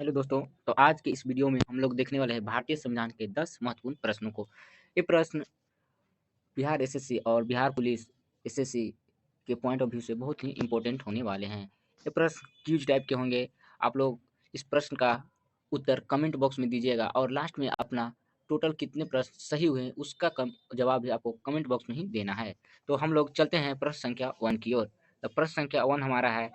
Hello दोस्तों। तो आज के इस वीडियो में हम लोग देखने वाले हैं भारतीय संविधान के 10 महत्वपूर्ण प्रश्नों को। ये प्रश्न बिहार एसएससी और बिहार पुलिस एसएससी के पॉइंट ऑफ व्यू से बहुत ही इम्पोर्टेंट होने वाले हैं। ये प्रश्न क्यूज टाइप के होंगे। आप लोग इस प्रश्न का उत्तर कमेंट बॉक्स में दीजिएगा और लास्ट में अपना टोटल कितने प्रश्न सही हुए हैं उसका जवाब भी आपको कमेंट बॉक्स में ही देना है। तो हम लोग चलते हैं प्रश्न संख्या 1 की ओर। तो प्रश्न संख्या 1 हमारा है,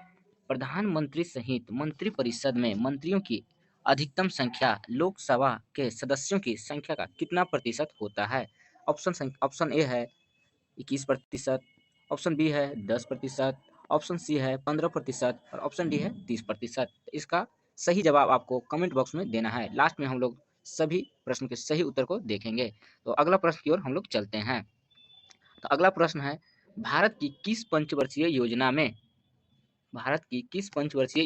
प्रधानमंत्री सहित मंत्रिपरिषद में मंत्रियों की अधिकतम संख्या लोकसभा के सदस्यों की संख्या का कितना प्रतिशत होता है? ऑप्शन ए है 21%, ऑप्शन बी है 10%, ऑप्शन सी है 15% और ऑप्शन डी है 30%। इसका सही जवाब आपको कमेंट बॉक्स में देना है। लास्ट में हम लोग सभी प्रश्न के सही उत्तर को देखेंगे। तो अगला प्रश्न की ओर हम लोग चलते हैं। तो अगला प्रश्न है, भारत की किस पंचवर्षीय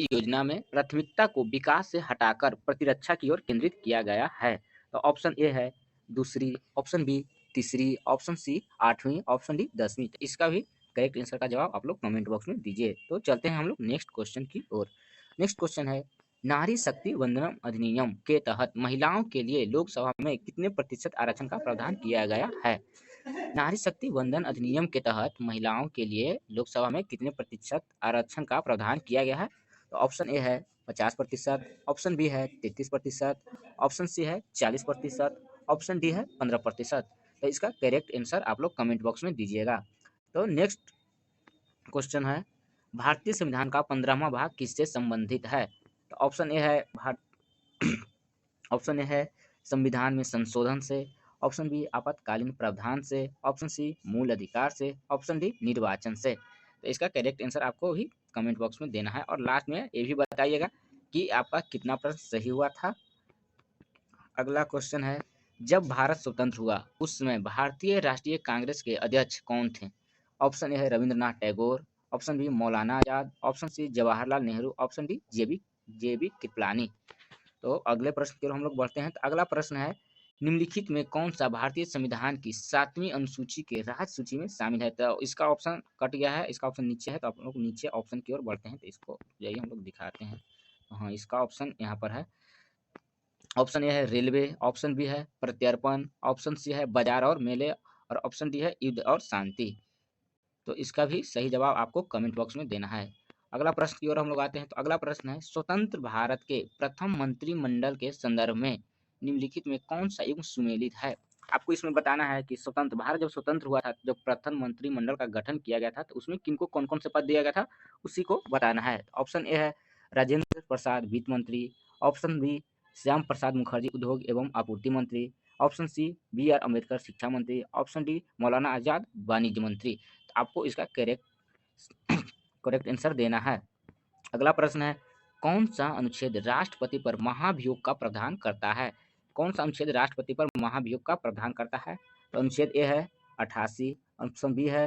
योजना में प्राथमिकता को विकास से हटाकर प्रतिरक्षा की ओर केंद्रित किया गया है? तो ऑप्शन ए है दूसरी, ऑप्शन बी तीसरी, ऑप्शन सी 8वीं, ऑप्शन डी 10वीं। तो इसका भी करेक्ट आंसर का जवाब आप लोग कमेंट बॉक्स में दीजिए। तो चलते हैं हम लोग नेक्स्ट क्वेश्चन की ओर। नेक्स्ट क्वेश्चन है, नारी शक्ति वंदन अधिनियम के तहत महिलाओं के लिए लोकसभा में कितने प्रतिशत आरक्षण का प्रावधान किया गया है? नारी शक्ति वंदन अधिनियम के तहत महिलाओं के लिए लोकसभा में कितने प्रतिशत आरक्षण का प्रावधान किया गया है? तो ऑप्शन ए है 50%, ऑप्शन बी है 33%, ऑप्शन सी है 40%, ऑप्शन डी है 15%। तो इसका करेक्ट आंसर आप लोग कमेंट बॉक्स में दीजिएगा। तो नेक्स्ट क्वेश्चन है, भारतीय संविधान का 15वां भाग किससे संबंधित है? तो ऑप्शन ए है ऑप्शन ए है संविधान में संशोधन से, ऑप्शन बी आपातकालीन प्रावधान से, ऑप्शन सी मूल अधिकार से, ऑप्शन डी निर्वाचन से। तो इसका करेक्ट आंसर आपको भी कमेंट बॉक्स में देना है और लास्ट में ये भी बताइएगा कि आपका कितना प्रश्न सही हुआ था। अगला क्वेश्चन है, जब भारत स्वतंत्र हुआ उस समय भारतीय राष्ट्रीय कांग्रेस के अध्यक्ष कौन थे? ऑप्शन ए है Rabindranath Tagore, option B Maulana Azad, option C Jawaharlal Nehru, option D JB Kripalani. तो अगले प्रश्न की ओर हम लोग बढ़ते हैं। तो अगला प्रश्न है, निम्नलिखित में कौन सा भारतीय संविधान की 7वीं अनुसूची के राज्य सूची में शामिल है? तो इसका ऑप्शन कट गया है, इसका ऑप्शन नीचे है। तो आप लोग नीचे ऑप्शन की ओर बढ़ते हैं। तो इसको जाइए हम लोग दिखाते हैं। हाँ, इसका ऑप्शन यहाँ पर है। ऑप्शन ए है रेलवे, ऑप्शन बी है प्रत्यर्पण, ऑप्शन सी है बाजार और मेले और ऑप्शन डी है युद्ध और शांति। तो इसका भी सही जवाब आपको कमेंट बॉक्स में देना है। अगला प्रश्न की ओर हम लोग आते हैं। तो अगला प्रश्न है, स्वतंत्र भारत के प्रथम मंत्रिमंडल के संदर्भ में निम्नलिखित में कौन सा युग सुमेलित है? आपको इसमें बताना है कि स्वतंत्र भारत जब स्वतंत्र हुआ था, जब प्रथम मंत्रिमंडल का गठन किया गया था, तो उसमें किनको कौन कौन से पद दिया गया था उसी को बताना है। ऑप्शन ए है राजेंद्र प्रसाद वित्त मंत्री, ऑप्शन बी श्याम प्रसाद मुखर्जी उद्योग एवं आपूर्ति मंत्री, option C B R Ambedkar शिक्षा मंत्री, ऑप्शन डी मौलाना आजाद वाणिज्य मंत्री। आपको इसका करेक्ट आंसर देना है। अगला प्रश्न है, कौन सा अनुच्छेद राष्ट्रपति पर महाभियोग का प्रावधान करता है? कौन सा अनुच्छेद राष्ट्रपति पर महाभियोग का प्रावधान करता है? तो अनुच्छेद ए है 88, ऑप्शन बी है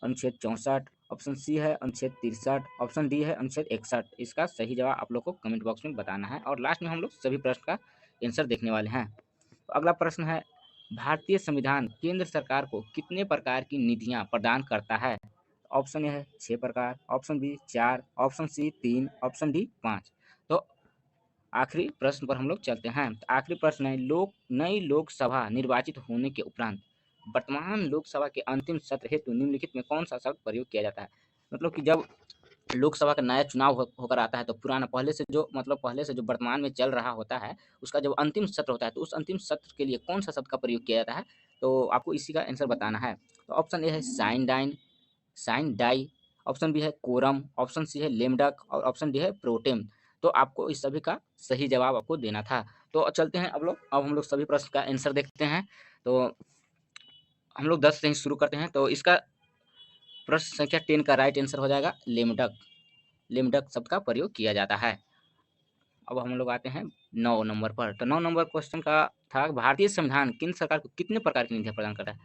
अनुच्छेद 64, ऑप्शन सी है अनुच्छेद 63, ऑप्शन डी है अनुच्छेद 61। इसका सही जवाब आप लोग को कमेंट बॉक्स में बताना है और लास्ट में हम लोग सभी प्रश्न का आंसर देखने वाले हैं। तो अगला प्रश्न है, भारतीय संविधान केंद्र सरकार को कितने प्रकार की निधियां प्रदान करता है? ऑप्शन ए है 6 प्रकार, option B 4, option C 3, option D 5। तो आखिरी प्रश्न पर हम लोग चलते हैं। तो आखिरी प्रश्न है, नई लोकसभा निर्वाचित होने के उपरांत वर्तमान लोकसभा के अंतिम सत्र हेतु निम्नलिखित में कौन सा शब्द प्रयोग किया जाता है? मतलब कि जब लोकसभा का नया चुनाव होकर आता है, तो पुराना पहले से जो वर्तमान में चल रहा होता है, उसका जब अंतिम सत्र होता है, तो उस अंतिम सत्र के लिए कौन सा शब्द का प्रयोग किया जाता है? तो आपको इसी का आंसर बताना है। तो ऑप्शन ए है साइन डाई, ऑप्शन बी है कोरम, ऑप्शन सी है लेमडक और ऑप्शन डी है प्रोटेम। तो आपको इस सभी का सही जवाब आपको देना था। तो चलते हैं अब हम लोग सभी प्रश्न का आंसर देखते हैं। तो हम लोग 10 से ही शुरू करते हैं। तो इसका प्रश्न संख्या 10 का राइट आंसर हो जाएगा लेमडक शब्द का प्रयोग किया जाता है। अब हम लोग आते हैं 9 नंबर पर। तो 9 नंबर क्वेश्चन का था, भारतीय संविधान केंद्र सरकार को कितने प्रकार की निधियां प्रदान करता है?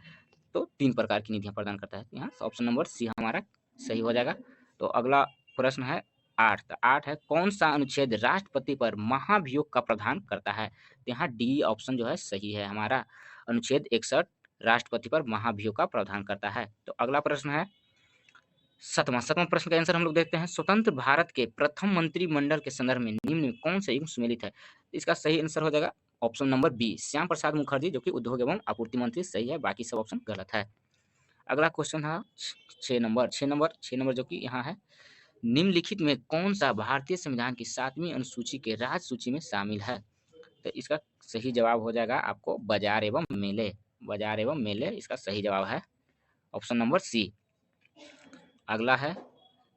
तो 3 प्रकार की निधियां प्रदान करता है। यहाँ ऑप्शन नंबर सी हमारा सही हो जाएगा। तो अगला प्रश्न है 8। तो 8 है, कौन सा अनुच्छेद राष्ट्रपति पर महाभियोग का प्रावधान करता है? तो यहाँ डी ऑप्शन जो है सही है हमारा। अनुच्छेद 61 राष्ट्रपति पर महाभियोग का प्रावधान करता है। तो अगला प्रश्न है, 7वां प्रश्न का आंसर हम लोग देखते हैं। स्वतंत्र भारत के प्रथम मंत्रिमंडल के संदर्भ में निम्न में कौन सा युग सुमेलित है? इसका सही आंसर हो जाएगा option number B, Shyam Prasad Mukherjee, जो कि उद्योग एवं आपूर्ति मंत्री सही है, बाकी सब ऑप्शन गलत है। अगला क्वेश्चन है 6 नंबर जो कि यहाँ है, निम्नलिखित में कौन सा भारतीय संविधान की 7वीं अनुसूची के राज्य सूची में शामिल है? तो इसका सही जवाब हो जाएगा आपको बाजार एवं मेले। बाजार एवं मेले इसका सही जवाब है, ऑप्शन नंबर सी। अगला है,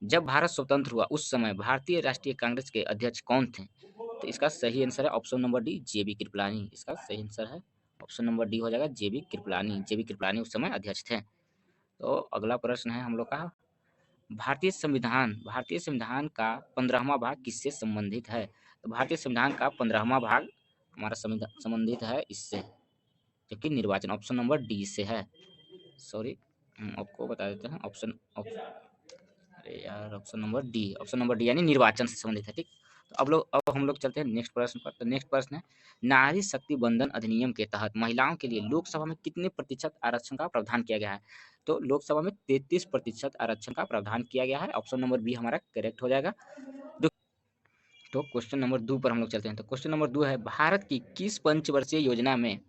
जब भारत स्वतंत्र हुआ उस समय भारतीय राष्ट्रीय कांग्रेस के अध्यक्ष कौन थे? तो इसका सही आंसर है option number D, JB Kripalani. इसका सही आंसर है ऑप्शन नंबर डी हो जाएगा, जेबी कृपलानी। जेबी कृपलानी उस समय अध्यक्ष थे। तो अगला प्रश्न है हम लोग का, भारतीय संविधान का 15वां भाग किससे संबंधित है? तो भारतीय संविधान का 15वां भाग हमारा संविधान संबंधित है इससे, जो कि निर्वाचन, ऑप्शन नंबर डी से है। सॉरी, हम आपको बता देते हैं अरे यार, ऑप्शन नंबर डी यानी निर्वाचन से संबंधित है। ठीक, तो अब हम लोग चलते हैं नेक्स्ट प्रश्न पर। तो नेक्स्ट प्रश्न है, नारी शक्ति बंधन अधिनियम के तहत महिलाओं के लिए लोकसभा में कितने प्रतिशत आरक्षण का प्रावधान किया गया है? तो लोकसभा में 33% आरक्षण का प्रावधान किया गया है, ऑप्शन नंबर बी हमारा करेक्ट हो जाएगा। तो क्वेश्चन नंबर 2 पर हम लोग चलते हैं। तो क्वेश्चन नंबर 2 है, भारत की किस पंचवर्षीय योजना में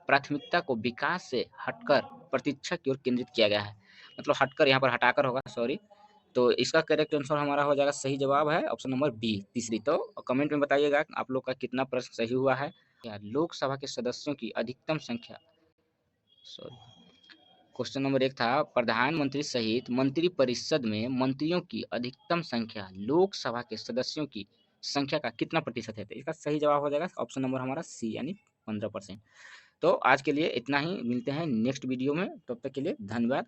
प्राथमिकता को विकास से हटकर प्रतीक्षा की ओर केंद्रित किया गया है? मतलब हटकर, यहाँ पर हटाकर होगा, सॉरी। तो इसका करेक्ट आंसर हमारा हो जाएगा, सही जवाब है ऑप्शन नंबर बी, तीसरी। तो कमेंट में बताइएगा आप लोग का कितना प्रश्न सही हुआ है। या लोकसभा के सदस्यों की अधिकतम संख्या, सॉरी, क्वेश्चन नंबर 1 था, प्रधानमंत्री सहित मंत्रिपरिषद में मंत्रियों की अधिकतम संख्या लोकसभा के सदस्यों की संख्या का कितना प्रतिशत है? तो इसका सही जवाब हो जाएगा ऑप्शन नंबर हमारा सी, यानी 15%। तो आज के लिए इतना ही, मिलते हैं नेक्स्ट वीडियो में, तब तक के लिए धन्यवाद।